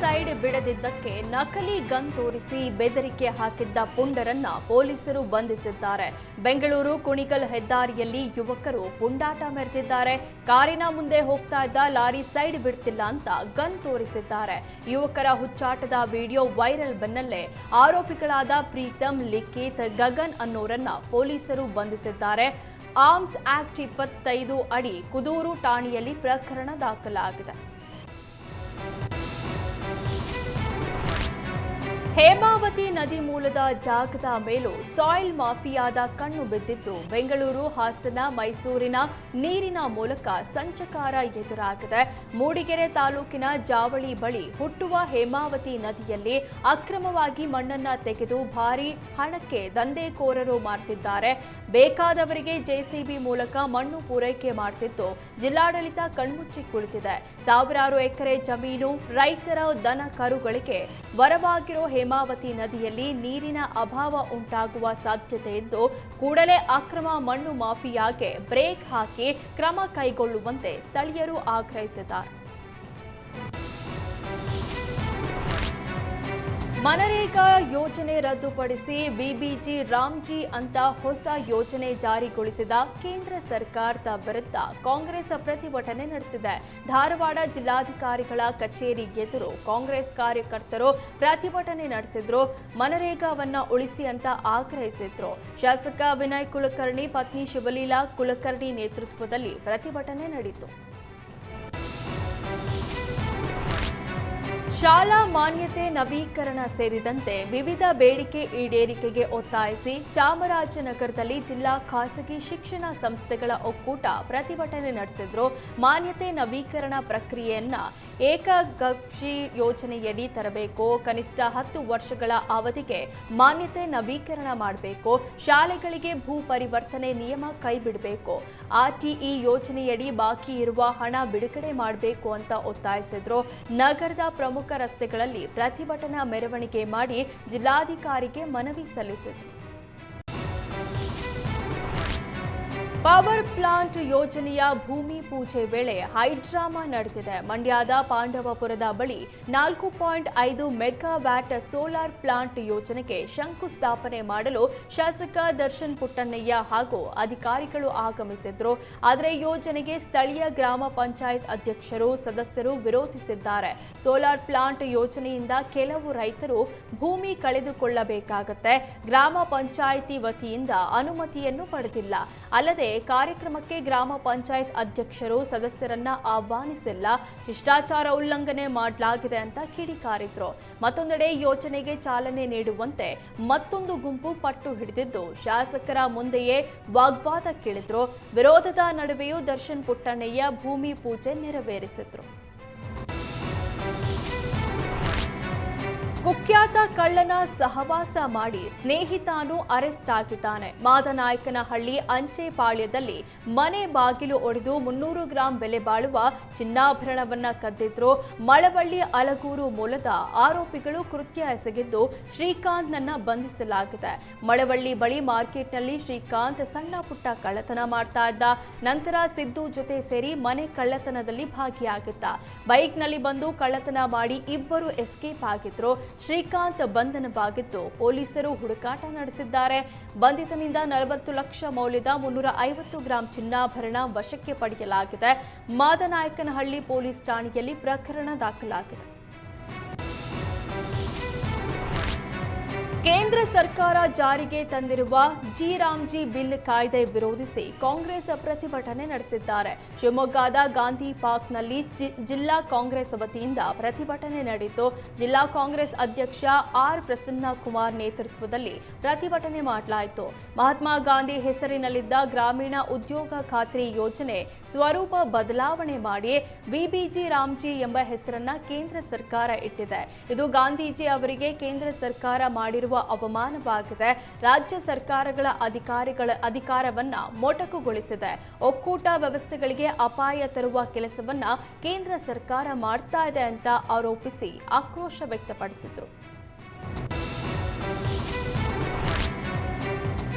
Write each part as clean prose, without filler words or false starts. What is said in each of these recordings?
Side ಬಿಡದಿದ್ದಕ್ಕೆ ನಕಲಿ gun ತೋರಿಸಿ ಬೆದರಿಕೆ ಹಾಕಿದ್ದ ಪುಂಡರನ್ನ ಪೊಲೀಸರು ಬಂಧಿಸಿದ್ದಾರೆ. ಬೆಂಗಳೂರು ಕುಣಿಗಲ್ ಹೆದ್ದಾರಿಯಲ್ಲಿ ಯುವಕರು ಪುಂಡಾಟ ಮೆರೆದಿದ್ದಾರೆ. ಕಾರಿನ ಮುಂದೆ ಹೋಗ್ತಾ ಇದ್ದ ಲಾರಿ ಸೈಡ್ ಬಿಡ್ತಿಲ್ಲ ಅಂತ ಗನ್ ತೋರಿಸಿದ್ದಾರೆ. ಯುವಕರ ಹುಚ್ಚಾಟದ ವಿಡಿಯೋ ವೈರಲ್ ಬೆನ್ನಲ್ಲೇ ಆರೋಪಿಗಳಾದ ಪ್ರೀತಮ್, ಲಿಖಿತ್, ಗಗನ್ ಅನ್ನೋರನ್ನ ಪೊಲೀಸರು ಬಂಧಿಸಿದ್ದಾರೆ. ಆರ್ಮ್ಸ್ ಆಕ್ಟ್ 25 ಅಡಿ ಕುದೂರು ಠಾಣೆಯಲ್ಲಿ ಪ್ರಕರಣ ದಾಖಲಾಗಿದೆ. ಹೇಮಾವತಿ ನದಿ ಮೂಲದ ಜಾಗದ ಮೇಲೂ ಸಾಯಿಲ್ ಮಾಫಿಯಾದ ಕಣ್ಣು ಬಿದ್ದಿದ್ದು ಬೆಂಗಳೂರು, ಹಾಸನ, ಮೈಸೂರಿನ ನೀರಿನ ಮೂಲಕ ಸಂಚಕಾರ ಎದುರಾಗಿದೆ. ಮೂಡಿಗೆರೆ ತಾಲೂಕಿನ ಜಾವಳಿ ಬಳಿ ಹುಟ್ಟುವ ಹೇಮಾವತಿ ನದಿಯಲ್ಲಿ ಅಕ್ರಮವಾಗಿ ಮಣ್ಣನ್ನ ತೆಗೆದು ಭಾರೀ ಹಣಕ್ಕೆ ದಂಧೆಕೋರರು ಮಾಡ್ತಿದ್ದಾರೆ. ಬೇಕಾದವರಿಗೆ ಜೆಸಿಬಿ ಮೂಲಕ ಮಣ್ಣು ಪೂರೈಕೆ ಮಾಡ್ತಿದ್ದು ಜಿಲ್ಲಾಡಳಿತ ಕಣ್ಮುಚ್ಚಿ ಕುಳಿತಿದೆ. ಸಾವಿರಾರು ಎಕರೆ ಜಮೀನು, ರೈತರ ದನ ಕರುಗಳಿಗೆ ವರವಾಗಿರೋ ಹೇಮಾವತಿ ನದಿಯಲ್ಲಿ ನೀರಿನ ಅಭಾವ ಉಂಟಾಗುವ ಸಾಧ್ಯತೆ ಇದ್ದು ಕೂಡಲೇ ಅಕ್ರಮ ಮಣ್ಣು ಮಾಫಿಯಾಗೆ ಬ್ರೇಕ್ ಹಾಕಿ ಕ್ರಮ ಕೈಗೊಳ್ಳುವಂತೆ ಸ್ಥಳೀಯರು ಆಗ್ರಹಿಸಿದ್ದಾರೆ. ಮನರೇಗಾ ಯೋಜನೆ ರದ್ದುಪಡಿಸಿ ಬಿಬಿಜಿ ರಾಮ್ಜಿ ಅಂತ ಹೊಸ ಯೋಜನೆ ಜಾರಿಗೊಳಿಸಿದ ಕೇಂದ್ರ ಸರ್ಕಾರದ ವಿರುದ್ಧ ಕಾಂಗ್ರೆಸ್ ಪ್ರತಿಭಟನೆ ನಡೆಸಿದೆ. ಧಾರವಾಡ ಜಿಲ್ಲಾಧಿಕಾರಿಗಳ ಕಚೇರಿ ಎದುರು ಕಾಂಗ್ರೆಸ್ ಕಾರ್ಯಕರ್ತರು ಪ್ರತಿಭಟನೆ ನಡೆಸಿದ್ರು. ಮನರೇಗಾವನ್ನ ಉಳಿಸಿ ಅಂತ ಆಗ್ರಹಿಸಿದ್ರು. ಶಾಸಕ ವಿನಯ್ ಕುಲಕರ್ಣಿ ಪತ್ನಿ ಶಿವಲೀಲಾ ಕುಲಕರ್ಣಿ ನೇತೃತ್ವದಲ್ಲಿ ಪ್ರತಿಭಟನೆ ನಡೆಯಿತು. ಶಾಲಾ ಮಾನ್ಯತೆ ನವೀಕರಣ ಸೇರಿದಂತೆ ವಿವಿಧ ಬೇಡಿಕೆ ಈಡೇರಿಕೆಗೆ ಒತ್ತಾಯಿಸಿ ಚಾಮರಾಜನಗರದಲ್ಲಿ ಜಿಲ್ಲಾ ಖಾಸಗಿ ಶಿಕ್ಷಣ ಸಂಸ್ಥೆಗಳ ಒಕ್ಕೂಟ ಪ್ರತಿಭಟನೆ ನಡೆಸಿದ್ರು. ಮಾನ್ಯತೆ ನವೀಕರಣ ಪ್ರಕ್ರಿಯೆಯನ್ನ ಏಕಗಕ್ಷಿ ಯೋಜನೆಯಡಿ ತರಬೇಕು, ಕನಿಷ್ಠ 10 ವರ್ಷಗಳ ಅವಧಿಗೆ ಮಾನ್ಯತೆ ನವೀಕರಣ ಮಾಡಬೇಕು, ಶಾಲೆಗಳಿಗೆ ಭೂ ಪರಿವರ್ತನೆ ನಿಯಮ ಕೈಬಿಡಬೇಕು, ಆರ್ಟಿಇ ಯೋಜನೆಯಡಿ ಬಾಕಿ ಇರುವ ಹಣ ಬಿಡುಗಡೆ ಮಾಡಬೇಕು ಅಂತ ಒತ್ತಾಯಿಸಿದ್ರು. ನಗರದ ಪ್ರಮುಖ ರಸ್ತೆಗಳಲ್ಲಿ ಪ್ರತಿಭಟನಾ ಮೆರವಣಿಗೆ ಮಾಡಿ ಜಿಲ್ಲಾಧಿಕಾರಿಗೆ ಮನವಿ ಸಲ್ಲಿಸಿದರು. ಪವರ್ ಪ್ಲಾಂಟ್ ಯೋಜನೆಯ ಭೂಮಿ ಪೂಜೆ ವೇಳೆ ಹೈಡ್ರಾಮಾ ನಡೆದಿದೆ. ಮಂಡ್ಯದ ಪಾಂಡವಪುರದ ಬಳಿ 4.5 ಮೆಗಾವ್ಯಾಟ್ ಸೋಲಾರ್ ಪ್ಲಾಂಟ್ ಯೋಜನೆಗೆ ಶಂಕುಸ್ಥಾಪನೆ ಮಾಡಲು ಶಾಸಕ ದರ್ಶನ್ ಪುಟ್ಟಣ್ಣಯ್ಯ ಹಾಗೂ ಅಧಿಕಾರಿಗಳು ಆಗಮಿಸಿದ್ರು. ಆದರೆ ಯೋಜನೆಗೆ ಸ್ಥಳೀಯ ಗ್ರಾಮ ಪಂಚಾಯತ್ ಅಧ್ಯಕ್ಷರು, ಸದಸ್ಯರು ವಿರೋಧಿಸಿದ್ದಾರೆ. ಸೋಲಾರ್ ಪ್ಲಾಂಟ್ ಯೋಜನೆಯಿಂದ ಕೆಲವು ರೈತರು ಭೂಮಿ ಕಳೆದುಕೊಳ್ಳಬೇಕಾಗುತ್ತೆ. ಗ್ರಾಮ ಪಂಚಾಯಿತಿ ವತಿಯಿಂದ ಅನುಮತಿಯನ್ನು ಪಡೆದಿಲ್ಲ. ಅಲ್ಲದೆ ಕಾರ್ಯಕ್ರಮಕ್ಕೆ ಗ್ರಾಮ ಪಂಚಾಯತ್ ಅಧ್ಯಕ್ಷರು, ಸದಸ್ಯರನ್ನ ಆಹ್ವಾನಿಸಿಲ್ಲ, ಶಿಷ್ಟಾಚಾರ ಉಲ್ಲಂಘನೆ ಮಾಡಲಾಗಿದೆ ಅಂತ ಕಿಡಿಕಾರಿದ್ರು. ಮತ್ತೊಂದೆಡೆ ಯೋಜನೆಗೆ ಚಾಲನೆ ನೀಡುವಂತೆ ಮತ್ತೊಂದು ಗುಂಪು ಪಟ್ಟು ಹಿಡಿದಿದ್ದು ಶಾಸಕರ ಮುಂದೆಯೇ ವಾಗ್ವಾದಕ್ಕಿಳಿದ್ರು. ವಿರೋಧದ ನಡುವೆಯೂ ದರ್ಶನ್ ಪುಟ್ಟಣ್ಣಯ್ಯ ಭೂಮಿ ಪೂಜೆ ನೆರವೇರಿಸಿದ್ರು. ಕುಖ್ಯಾತ ಕಳ್ಳನ ಸಹವಾಸ ಮಾಡಿ ಸ್ನೇಹಿತನು ಅರೆಸ್ಟ್ ಆಗಿದ್ದಾನೆ. ಮಾದನಾಯಕನಹಳ್ಳಿ ಅಂಚೆ ಪಾಳ್ಯದಲ್ಲಿ ಮನೆ ಬಾಗಿಲು ಒಡೆದು 300 ಗ್ರಾಂ ಬೆಲೆ ಬಾಳುವ ಚಿನ್ನಾಭರಣವನ್ನ ಕದ್ದಿದ್ರು. ಮಳವಳ್ಳಿ ಅಲಗೂರು ಮೂಲದ ಆರೋಪಿಗಳು ಕೃತ್ಯ ಎಸಗಿದ್ದು ಶ್ರೀಕಾಂತ್ನನ್ನ ಬಂಧಿಸಲಾಗಿದೆ. ಮಳವಳ್ಳಿ ಬಳಿ ಮಾರ್ಕೆಟ್ನಲ್ಲಿ ಶ್ರೀಕಾಂತ್ ಸಣ್ಣ ಪುಟ್ಟ ಕಳ್ಳತನ ಮಾಡ್ತಾ ಇದ್ದ. ನಂತರ ಸಿದ್ದು ಜೊತೆ ಸೇರಿ ಮನೆ ಕಳ್ಳತನದಲ್ಲಿ ಭಾಗಿಯಾಗಿದ್ದ. ಬೈಕ್ನಲ್ಲಿ ಬಂದು ಕಳ್ಳತನ ಮಾಡಿ ಇಬ್ಬರು ಎಸ್ಕೇಪ್ ಆಗಿದ್ರು. ಶ್ರೀಕಾಂತ್ ಬಂಧನವಾಗಿದ್ದು ಪೊಲೀಸರು ಹುಡುಕಾಟ ನಡೆಸಿದ್ದಾರೆ. ಬಂಧಿತನಿಂದ 40 ಲಕ್ಷ ಮೌಲ್ಯದ 350 ಗ್ರಾಂ ಚಿನ್ನಾಭರಣ ವಶಕ್ಕೆ ಪಡೆಯಲಾಗಿದೆ. ಮಾದನಾಯಕನಹಳ್ಳಿ ಪೊಲೀಸ್ ಠಾಣೆಯಲ್ಲಿ ಪ್ರಕರಣ ದಾಖಲಾಗಿದೆ. ಕೇಂದ್ರ ಸರ್ಕಾರ ಜಾರಿಗೆ ತಂದಿರುವ ರಾಮ್ಜಿ ಬಿಲ್ ಕಾಯ್ದೆ ವಿರೋಧಿಸಿ ಕಾಂಗ್ರೆಸ್ ಪ್ರತಿಭಟನೆ ನಡೆಸಿದ್ದಾರೆ. ಶಿವಮೊಗ್ಗದ ಗಾಂಧಿ ಪಾರ್ಕ್ನಲ್ಲಿ ಜಿಲ್ಲಾ ಕಾಂಗ್ರೆಸ್ ವತಿಯಿಂದ ಪ್ರತಿಭಟನೆ ನಡೆಯಿತು. ಜಿಲ್ಲಾ ಕಾಂಗ್ರೆಸ್ ಅಧ್ಯಕ್ಷ ಆರ್ ಪ್ರಸನ್ನಕುಮಾರ್ ನೇತೃತ್ವದಲ್ಲಿ ಪ್ರತಿಭಟನೆ ಮಾಡಲಾಯಿತು. ಮಹಾತ್ಮ ಗಾಂಧಿ ಹೆಸರಿನಲ್ಲಿದ್ದ ಗ್ರಾಮೀಣ ಉದ್ಯೋಗ ಖಾತ್ರಿ ಯೋಜನೆ ಸ್ವರೂಪ ಬದಲಾವಣೆ ಮಾಡಿ ಬಿಬಿಜಿ ರಾಮ್ಜಿ ಎಂಬ ಹೆಸರನ್ನ ಕೇಂದ್ರ ಸರ್ಕಾರ ಇಟ್ಟಿದೆ. ಇದು ಗಾಂಧೀಜಿ ಅವರಿಗೆ ಕೇಂದ್ರ ಸರ್ಕಾರ ಮಾಡಿರುವ ಅವಮಾನವಾಗಿದೆ. ರಾಜ್ಯ ಸರ್ಕಾರಗಳ ಅಧಿಕಾರವನ್ನ ಮೊಟಕುಗೊಳಿಸಿದೆ. ಒಕ್ಕೂಟ ವ್ಯವಸ್ಥೆಗಳಿಗೆ ಅಪಾಯ ತರುವ ಕೆಲಸವನ್ನ ಕೇಂದ್ರ ಸರ್ಕಾರ ಮಾಡ್ತಾ ಇದೆ ಅಂತ ಆರೋಪಿಸಿ ಆಕ್ರೋಶ ವ್ಯಕ್ತಪಡಿಸಿದರು.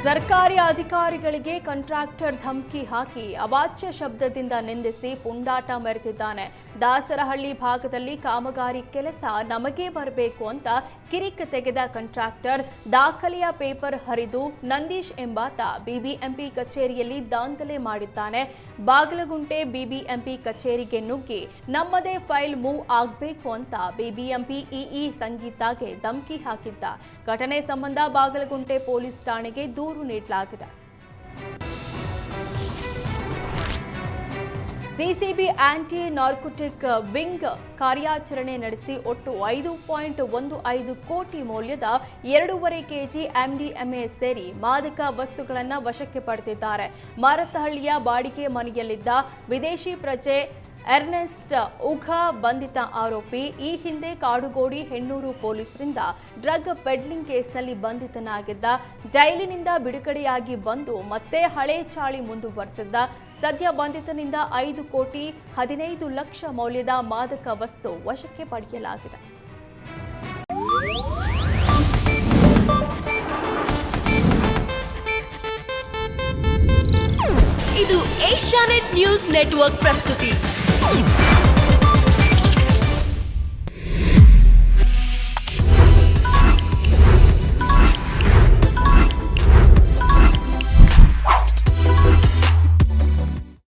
ಸರ್ಕಾರಿ ಅಧಿಕಾರಿಗಳಿಗೆ ಕಾಂಟ್ರಾಕ್ಟರ್ ಧಮಕಿ ಹಾಕಿ ಅವಾಚ್ಯ ಶಬ್ದದಿಂದ ನಿಂದಿಸಿ ಪುಂಡಾಟ ಮೆರೆದಿದ್ದಾನೆ. ದಾಸರಹಳ್ಳಿ ಭಾಗದಲ್ಲಿ ಕಾಮಗಾರಿ ಕೆಲಸ ನಮಗೇ ಬರಬೇಕು ಅಂತ ಕಿರಿಕ್ ತೆಗೆದ ಕಾಂಟ್ರಾಕ್ಟರ್ ದಾಖಲೆಯ ಪೇಪರ್ ಹರಿದು ನಂದೀಶ್ ಎಂಬಾತ ಬಿಬಿಎಂಪಿ ಕಚೇರಿಯಲ್ಲಿ ದಾಂಧಲೆ ಮಾಡಿದ್ದಾನೆ. ಬಾಗಲಗುಂಟೆ ಬಿಬಿಎಂಪಿ ಕಚೇರಿಗೆ ನುಗ್ಗಿ ನಮ್ಮದೇ ಫೈಲ್ ಮೂವ್ ಆಗಬೇಕು ಅಂತ ಬಿಬಿಎಂಪಿ ಇಇ ಸಂಗೀತಾಗೆ ಧಮಕಿ ಹಾಕಿದ್ದ. ಘಟನೆ ಸಂಬಂಧ ಬಾಗಲಗುಂಟೆ ಪೊಲೀಸ್ ಠಾಣೆಗೆ ದೂರು ನೀಡಲಾಗಿದೆ. ಸಿಸಿಬಿ ಆಂಟಿ ನಾರ್ಕೋಟಿಕ್ ವಿಂಗ್ ಕಾರ್ಯಾಚರಣೆ ನಡೆಸಿ ಒಟ್ಟು 5.15 ಕೋಟಿ ಮೌಲ್ಯದ 2.5 ಕೆಜಿ ಎಂಡಿಎಂಎ ಸೇರಿ ಮಾದಕ ವಸ್ತುಗಳನ್ನು ವಶಕ್ಕೆ ಪಡೆದಿದ್ದಾರೆ. ಮಾರತ್ತಹಳ್ಳಿಯ ಬಾಡಿಗೆ ಮನೆಯಲ್ಲಿದ್ದ ವಿದೇಶಿ ಪ್ರಜೆ ಎರ್ನೆಸ್ಟ್ ಉಘಾ ಬಂಧಿತ ಆರೋಪಿ. ಈ ಹಿಂದೆ ಕಾಡುಗೋಡಿ ಹೆಣ್ಣೂರು ಪೊಲೀಸರಿಂದ ಡ್ರಗ್ ಪೆಡ್ಲಿಂಗ್ ಕೇಸ್ನಲ್ಲಿ ಬಂಧಿತನಾಗಿದ್ದ. ಜೈಲಿನಿಂದ ಬಿಡುಗಡೆಯಾಗಿ ಬಂದು ಮತ್ತೆ ಹಳೆ ಚಾಳಿ ಮುಂದುವರೆಸಿದ್ದ. ಸದ್ಯ ಬಂಧಿತನಿಂದ 5 ಕೋಟಿ 15 ಲಕ್ಷ ಮೌಲ್ಯದ ಮಾದಕ ವಸ್ತು ವಶಕ್ಕೆ ಪಡೆಯಲಾಗಿದೆ. ಇದು ಏಷ್ಯಾನೆಟ್ ನ್ಯೂಸ್ ನೆಟ್ವರ್ಕ್ ಪ್ರಸ್ತುತಿ.